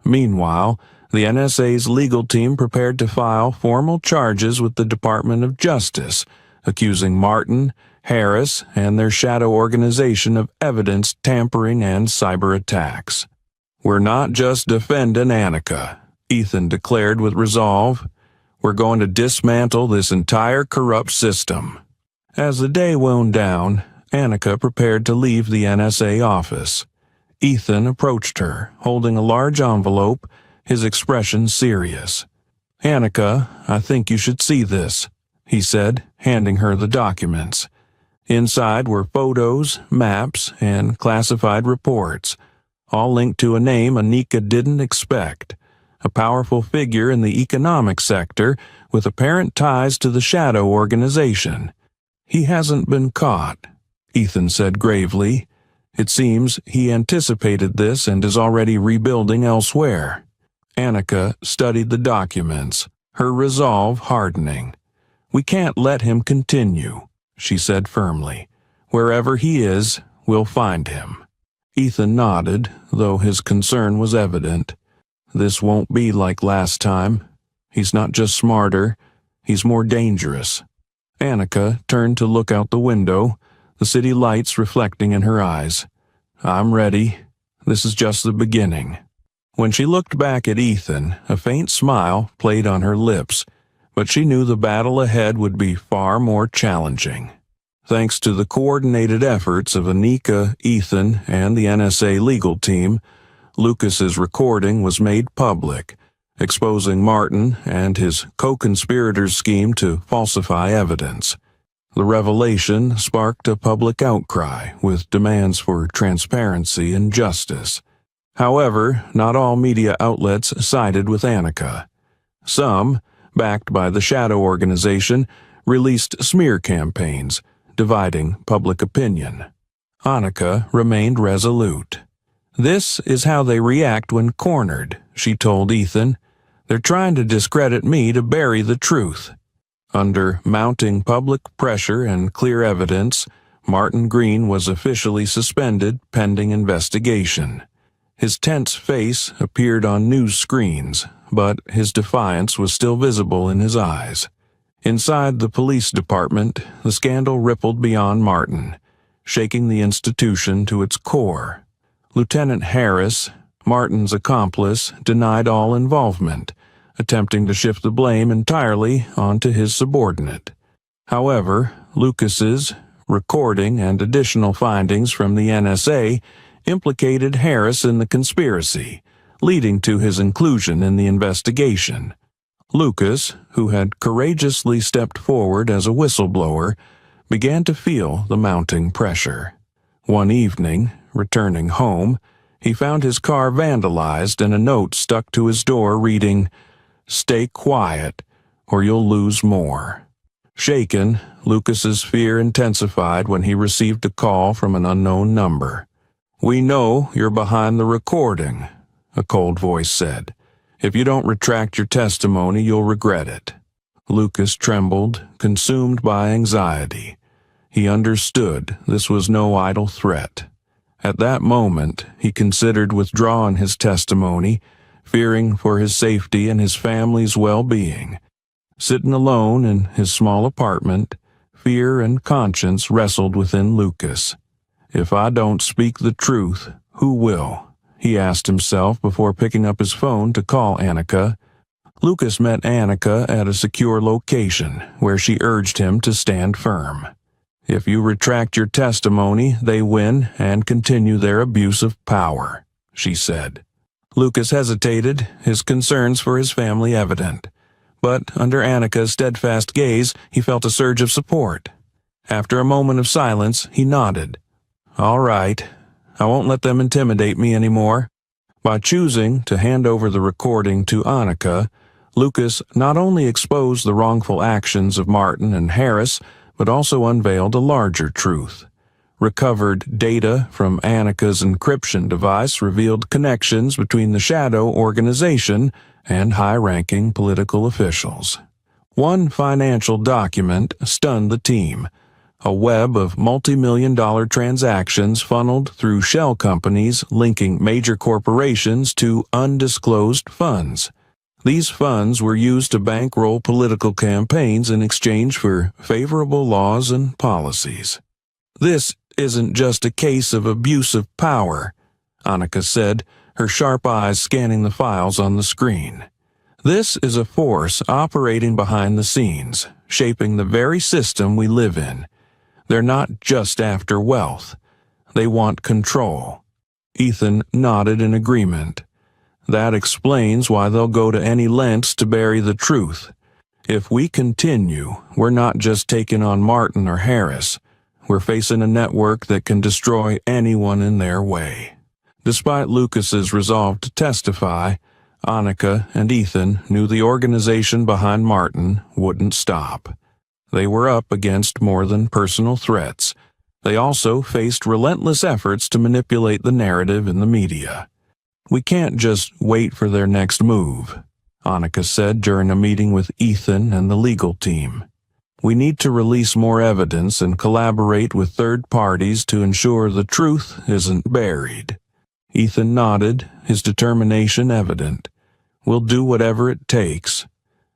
Meanwhile, the NSA's legal team prepared to file formal charges with the Department of Justice, accusing Martin, Harris, and their shadow organization of evidence tampering and cyber attacks. "We're not just defending Annika," Ethan declared with resolve. "We're going to dismantle this entire corrupt system." As the day wound down, Annika prepared to leave the NSA office. Ethan approached her, holding a large envelope, his expression serious. "Annika, I think you should see this," he said, handing her the documents. Inside were photos, maps, and classified reports, all linked to a name Annika didn't expect. A powerful figure in the economic sector with apparent ties to the shadow organization. "He hasn't been caught," Ethan said gravely. "It seems he anticipated this and is already rebuilding elsewhere." Annika studied the documents, her resolve hardening. "We can't let him continue," she said firmly. "Wherever he is, we'll find him." Ethan nodded, though his concern was evident. "This won't be like last time. He's not just smarter, he's more dangerous." Annika turned to look out the window, the city lights reflecting in her eyes. "I'm ready. This is just the beginning." When she looked back at Ethan, a faint smile played on her lips. but she knew the battle ahead would be far more challenging. Thanks to the coordinated efforts of Anika, Ethan, and the NSA legal team, Lucas's recording was made public, exposing Martin and his co-conspirators' scheme to falsify evidence. The revelation sparked a public outcry with demands for transparency and justice. However, not all media outlets sided with Anika. Some, backed by the Shadow Organization, released smear campaigns, dividing public opinion. Anika remained resolute. "This is how they react when cornered," she told Ethan. "They're trying to discredit me to bury the truth." Under mounting public pressure and clear evidence, Martin Green was officially suspended pending investigation. His tense face appeared on news screens, but his defiance was still visible in his eyes. Inside the police department, the scandal rippled beyond Martin, shaking the institution to its core. Lieutenant Harris, Martin's accomplice, denied all involvement, attempting to shift the blame entirely onto his subordinate. However, Lucas's recording and additional findings from the NSA implicated Harris in the conspiracy, leading to his inclusion in the investigation. Lucas, who had courageously stepped forward as a whistleblower, began to feel the mounting pressure. One evening, returning home, he found his car vandalized and a note stuck to his door reading, "Stay quiet, or you'll lose more." Shaken, Lucas's fear intensified when he received a call from an unknown number. "We know you're behind the recording," a cold voice said. "If you don't retract your testimony, you'll regret it." Lucas trembled, consumed by anxiety. He understood this was no idle threat. At that moment, he considered withdrawing his testimony, fearing for his safety and his family's well-being. Sitting alone in his small apartment, fear and conscience wrestled within Lucas. "If I don't speak the truth, who will?" he asked himself before picking up his phone to call Anika. Lucas met Anika at a secure location, where she urged him to stand firm. "If you retract your testimony, they win and continue their abuse of power," she said. Lucas hesitated, his concerns for his family evident. But under Anika's steadfast gaze, he felt a surge of support. After a moment of silence, he nodded. "All right. I won't let them intimidate me anymore." By choosing to hand over the recording to Anika, Lucas not only exposed the wrongful actions of Martin and Harris, but also unveiled a larger truth. Recovered data from Anika's encryption device revealed connections between the Shadow Organization and high-ranking political officials. One financial document stunned the team: a web of multi-million-dollar transactions funneled through shell companies linking major corporations to undisclosed funds. These funds were used to bankroll political campaigns in exchange for favorable laws and policies. "This isn't just a case of abuse of power," Anika said, her sharp eyes scanning the files on the screen. "This is a force operating behind the scenes, shaping the very system we live in. They're not just after wealth. They want control." Ethan nodded in agreement. "That explains why they'll go to any lengths to bury the truth. If we continue, we're not just taking on Martin or Harris. We're facing a network that can destroy anyone in their way." Despite Lucas's resolve to testify, Anika and Ethan knew the organization behind Martin wouldn't stop. They were up against more than personal threats. They also faced relentless efforts to manipulate the narrative in the media. "We can't just wait for their next move," Anika said during a meeting with Ethan and the legal team. "We need to release more evidence and collaborate with third parties to ensure the truth isn't buried." Ethan nodded, his determination evident. "We'll do whatever it takes.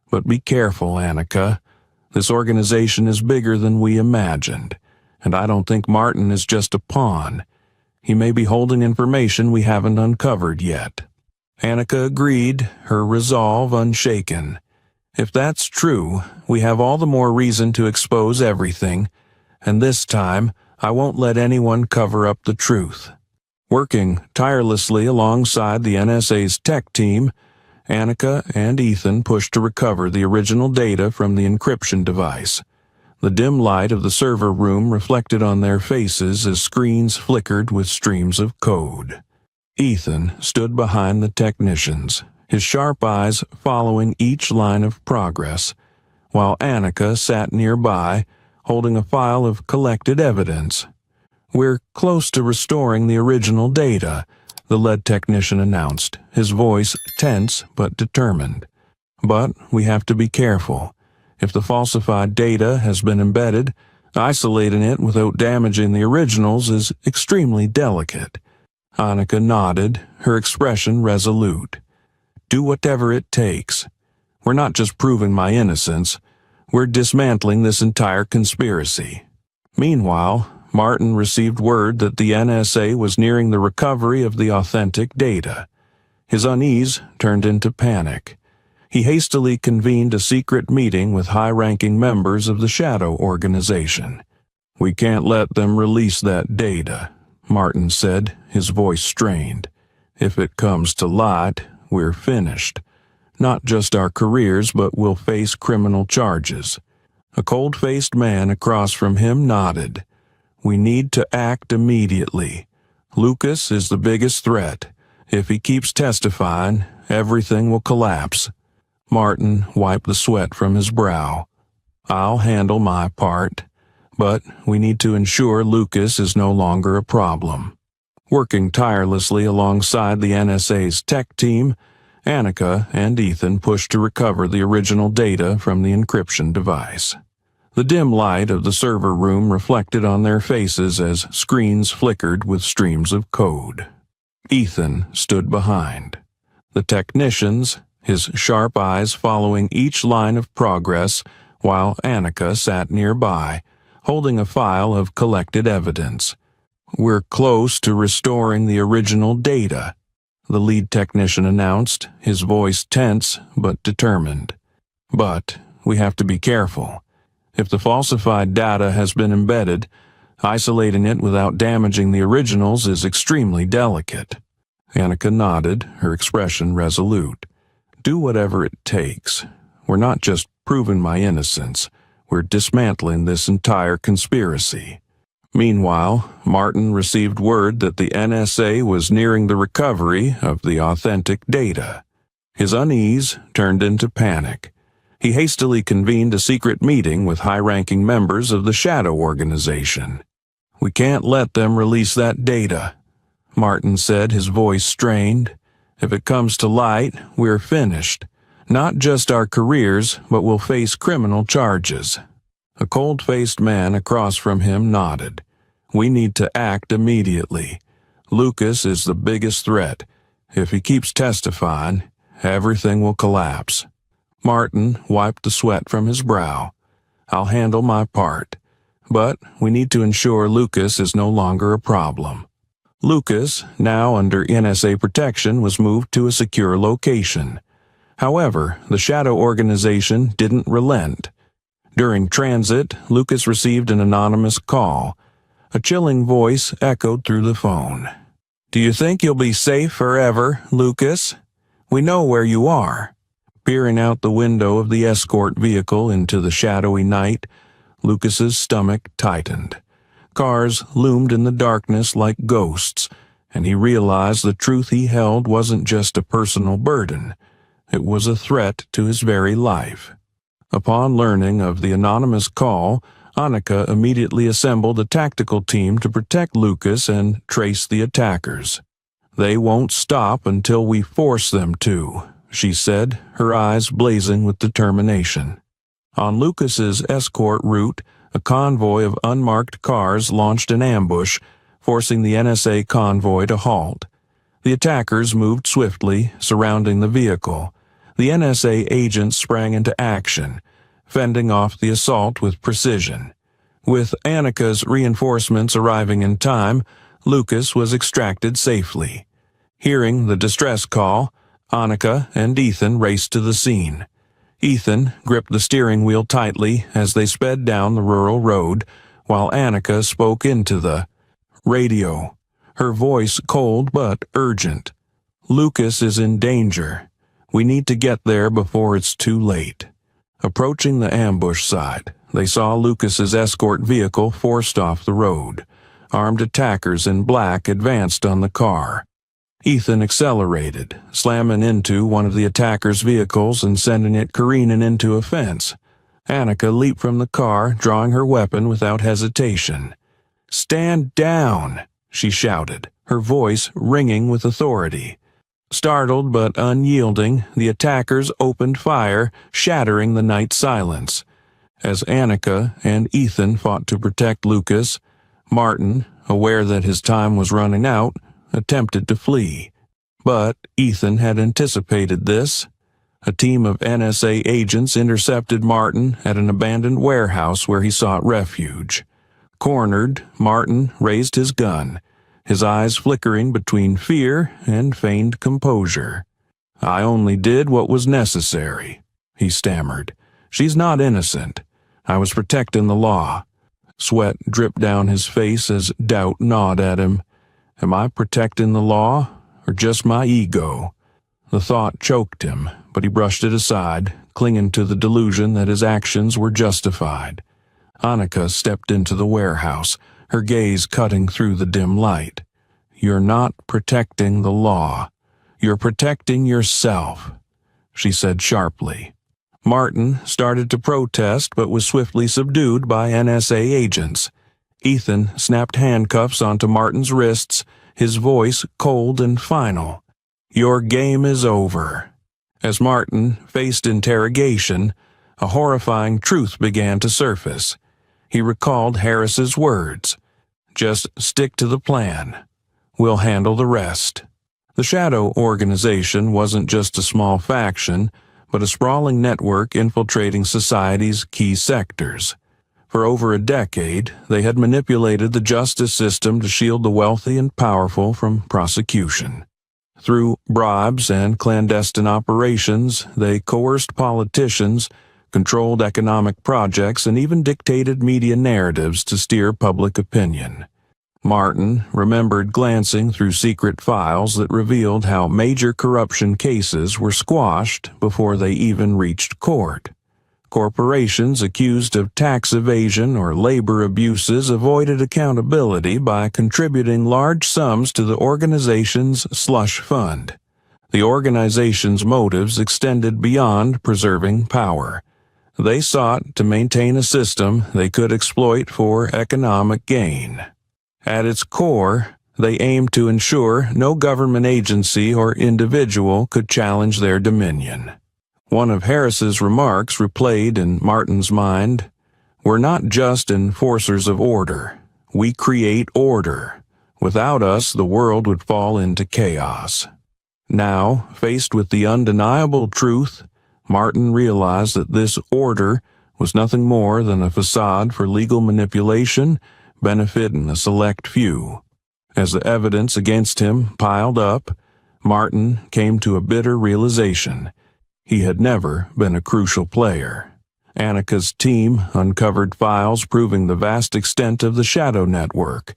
But be careful, Anika. This organization is bigger than we imagined, and I don't think Martin is just a pawn. He may be holding information we haven't uncovered yet." Anika agreed, her resolve unshaken. If that's true, we have all the more reason to expose everything, and this time I won't let anyone cover up the truth. Working tirelessly alongside the NSA's tech team, Annika and Ethan pushed to recover the original data from the encryption device. The dim light of the server room reflected on their faces as screens flickered with streams of code. Ethan stood behind the technicians, his sharp eyes following each line of progress, while Annika sat nearby, holding a file of collected evidence. "We're close to restoring the original data," the lead technician announced, his voice tense but determined. "But we have to be careful. If the falsified data has been embedded, isolating it without damaging the originals is extremely delicate." Annika nodded, her expression resolute. "Do whatever it takes. We're not just proving my innocence, we're dismantling this entire conspiracy." Meanwhile, Martin received word that the NSA was nearing the recovery of the authentic data. His unease turned into panic. He hastily convened a secret meeting with high-ranking members of the Shadow Organization. "We can't let them release that data," Martin said, his voice strained. "If it comes to light, we're finished. Not just our careers, but we'll face criminal charges." A cold-faced man across from him nodded. "We need to act immediately. Lucas is the biggest threat. If he keeps testifying, everything will collapse." Martin wiped the sweat from his brow. "I'll handle my part, but we need to ensure Lucas is no longer a problem." Working tirelessly alongside the NSA's tech team, Annika and Ethan pushed to recover the original data from the encryption device. The dim light of the server room reflected on their faces as screens flickered with streams of code. Ethan stood behind. The technicians, his sharp eyes following each line of progress, while Annika sat nearby, holding a file of collected evidence. "We're close to restoring the original data," the lead technician announced, his voice tense but determined. "But we have to be careful. If the falsified data has been embedded, isolating it without damaging the originals is extremely delicate." Annika nodded, her expression resolute. "Do whatever it takes. We're not just proving my innocence, we're dismantling this entire conspiracy." Meanwhile, Martin received word that the NSA was nearing the recovery of the authentic data. His unease turned into panic. He hastily convened a secret meeting with high-ranking members of the Shadow Organization. "We can't let them release that data," Martin said, his voice strained. "If it comes to light, we're finished. Not just our careers, but we'll face criminal charges." A cold-faced man across from him nodded. "We need to act immediately. Lucas is the biggest threat. If he keeps testifying, everything will collapse." Martin wiped the sweat from his brow. "I'll handle my part. But we need to ensure Lucas is no longer a problem." Lucas, now under NSA protection, was moved to a secure location. However, the Shadow Organization didn't relent. During transit, Lucas received an anonymous call. A chilling voice echoed through the phone. "Do you think you'll be safe forever, Lucas? We know where you are." Peering out the window of the escort vehicle into the shadowy night, Lucas's stomach tightened. Cars loomed in the darkness like ghosts, and he realized the truth he held wasn't just a personal burden. It was a threat to his very life. Upon learning of the anonymous call, Annika immediately assembled a tactical team to protect Lucas and trace the attackers. "They won't stop until we force them to," she said, her eyes blazing with determination. On Lucas's escort route, a convoy of unmarked cars launched an ambush, forcing the NSA convoy to halt. The attackers moved swiftly, surrounding the vehicle. The NSA agents sprang into action, fending off the assault with precision. With Annika's reinforcements arriving in time, Lucas was extracted safely. Hearing the distress call, Annika and Ethan raced to the scene. Ethan gripped the steering wheel tightly as they sped down the rural road, while Annika spoke into the radio, her voice cold but urgent. "Lucas is in danger. We need to get there before it's too late." Approaching the ambush site, they saw Lucas's escort vehicle forced off the road. Armed attackers in black advanced on the car. Ethan accelerated, slamming into one of the attackers' vehicles and sending it careening into a fence. Annika leaped from the car, drawing her weapon without hesitation. "Stand down!" she shouted, her voice ringing with authority. Startled but unyielding, the attackers opened fire, shattering the night silence. As Annika and Ethan fought to protect Lucas, Martin, aware that his time was running out, attempted to flee. But Ethan had anticipated this. A team of NSA agents intercepted Martin at an abandoned warehouse where he sought refuge. Cornered, Martin raised his gun, his eyes flickering between fear and feigned composure. "I only did what was necessary," he stammered. "She's not innocent. I was protecting the law." Sweat dripped down his face as doubt gnawed at him. Am I protecting the law, or just my ego? The thought choked him, but he brushed it aside, clinging to the delusion that his actions were justified. Annika stepped into the warehouse, her gaze cutting through the dim light. "You're not protecting the law. You're protecting yourself," she said sharply. Martin started to protest but was swiftly subdued by NSA agents. Ethan snapped handcuffs onto Martin's wrists, his voice cold and final. "Your game is over." As Martin faced interrogation, a horrifying truth began to surface. He recalled Harris's words. "Just stick to the plan. We'll handle the rest." The Shadow Organization wasn't just a small faction, but a sprawling network infiltrating society's key sectors. For over a decade, they had manipulated the justice system to shield the wealthy and powerful from prosecution. Through bribes and clandestine operations, they coerced politicians, controlled economic projects, and even dictated media narratives to steer public opinion. Martin remembered glancing through secret files that revealed how major corruption cases were squashed before they even reached court. Corporations accused of tax evasion or labor abuses avoided accountability by contributing large sums to the organization's slush fund. The organization's motives extended beyond preserving power. They sought to maintain a system they could exploit for economic gain. At its core, they aimed to ensure no government agency or individual could challenge their dominion. One of Harris's remarks replayed in Martin's mind, "We're not just enforcers of order. We create order. Without us, the world would fall into chaos." Now, faced with the undeniable truth, Martin realized that this order was nothing more than a facade for legal manipulation benefiting a select few. As the evidence against him piled up, Martin came to a bitter realization. He had never been a crucial player. Annika's team uncovered files proving the vast extent of the Shadow Network.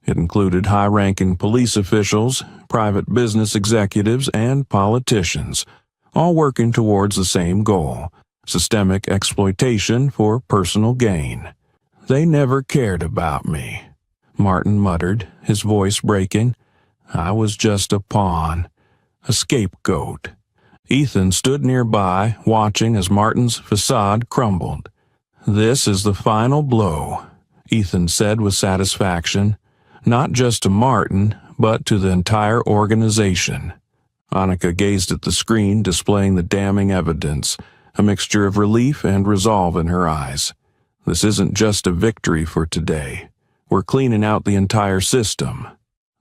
It included high-ranking police officials, private business executives, and politicians, all working towards the same goal: systemic exploitation for personal gain. "They never cared about me," Martin muttered, his voice breaking. "I was just a pawn, a scapegoat." Ethan stood nearby, watching as Martin's facade crumbled. "This is the final blow," Ethan said with satisfaction, "not just to Martin, but to the entire organization." Annika gazed at the screen displaying the damning evidence, a mixture of relief and resolve in her eyes. "This isn't just a victory for today. We're cleaning out the entire system."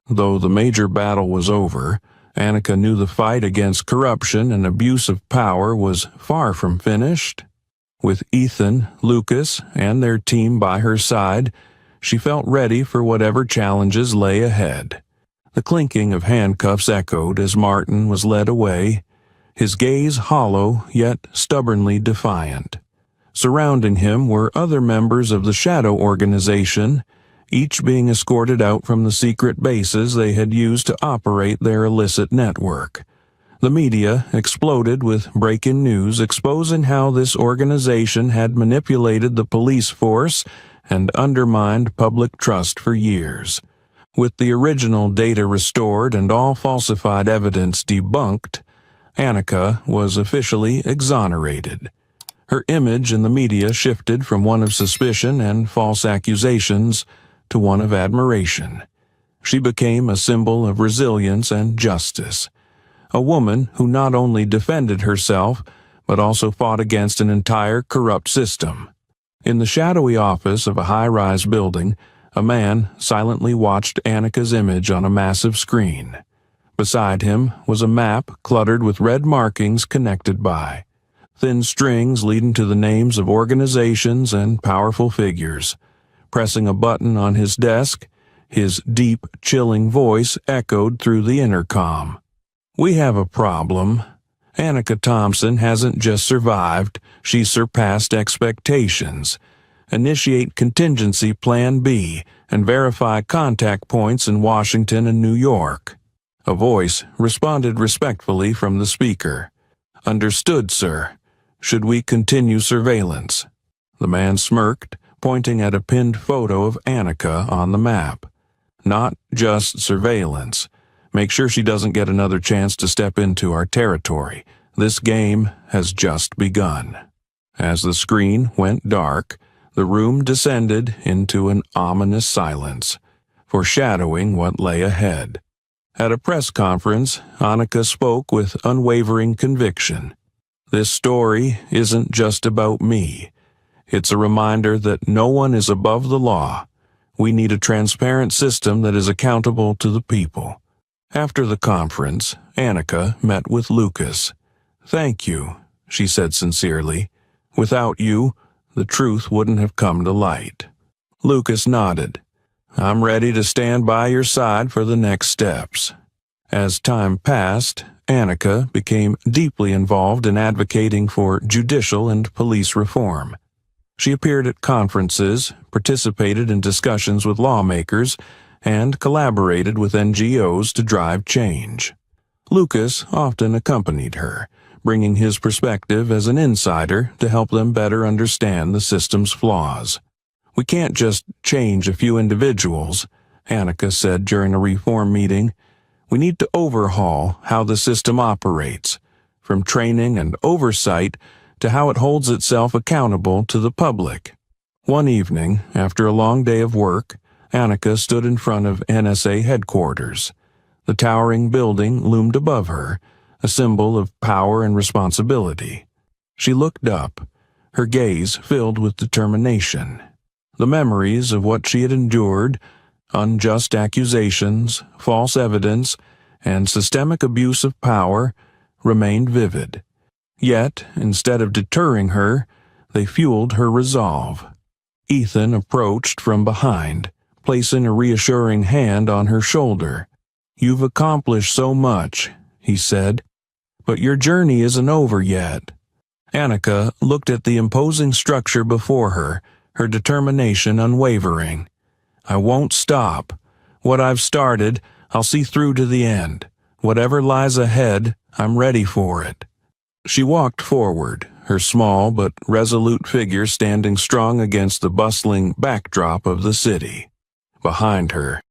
Though the major battle was over, Annika knew the fight against corruption and abuse of power was far from finished. With Ethan, Lucas, and their team by her side, she felt ready for whatever challenges lay ahead. The clinking of handcuffs echoed as Martin was led away. his gaze hollow yet stubbornly defiant. Surrounding him were other members of the Shadow Organization, each being escorted out from the secret bases they had used to operate their illicit network. The media exploded with breaking news exposing how this organization had manipulated the police force and undermined public trust for years. With the original data restored and all falsified evidence debunked, Annika was officially exonerated. Her image in the media shifted from one of suspicion and false accusations to one of admiration. She became a symbol of resilience and justice, a woman who not only defended herself but also fought against an entire corrupt system. In the shadowy office of a high-rise building, a man silently watched Annika's image on a massive screen. Beside him was a map cluttered with red markings connected by thin strings leading to the names of organizations and powerful figures. Pressing a button on his desk, his deep, chilling voice echoed through the intercom. "We have a problem. Annika Thompson hasn't just survived, she's surpassed expectations. Initiate contingency Plan B and verify contact points in Washington and New York." A voice responded respectfully from the speaker. "Understood, sir. Should we continue surveillance?" The man smirked, pointing at a pinned photo of Annika on the map. "Not just surveillance. Make sure she doesn't get another chance to step into our territory. This game has just begun." As the screen went dark, the room descended into an ominous silence, foreshadowing what lay ahead. At a press conference, Annika spoke with unwavering conviction. "This story isn't just about me. It's a reminder that no one is above the law. We need a transparent system that is accountable to the people." After the conference, Annika met with Lucas. "Thank you," she said sincerely. "Without you, the truth wouldn't have come to light." Lucas nodded. "I'm ready to stand by your side for the next steps." As time passed, Annika became deeply involved in advocating for judicial and police reform. She appeared at conferences, participated in discussions with lawmakers, and collaborated with NGOs to drive change. Lucas often accompanied her, bringing his perspective as an insider to help them better understand the system's flaws. "We can't just change a few individuals," Annika said during a reform meeting. "We need to overhaul how the system operates, from training and oversight to how it holds itself accountable to the public." One evening, after a long day of work, Annika stood in front of NSA headquarters. The towering building loomed above her, a symbol of power and responsibility. She looked up, her gaze filled with determination. The memories of what she had endured, unjust accusations, false evidence, and systemic abuse of power, remained vivid. Yet, instead of deterring her, they fueled her resolve. Ethan approached from behind, placing a reassuring hand on her shoulder. "You've accomplished so much," he said, "but your journey isn't over yet." Annika looked at the imposing structure before her, her determination unwavering. "I won't stop. What I've started, I'll see through to the end. Whatever lies ahead, I'm ready for it." She walked forward, her small but resolute figure standing strong against the bustling backdrop of the city. Behind her,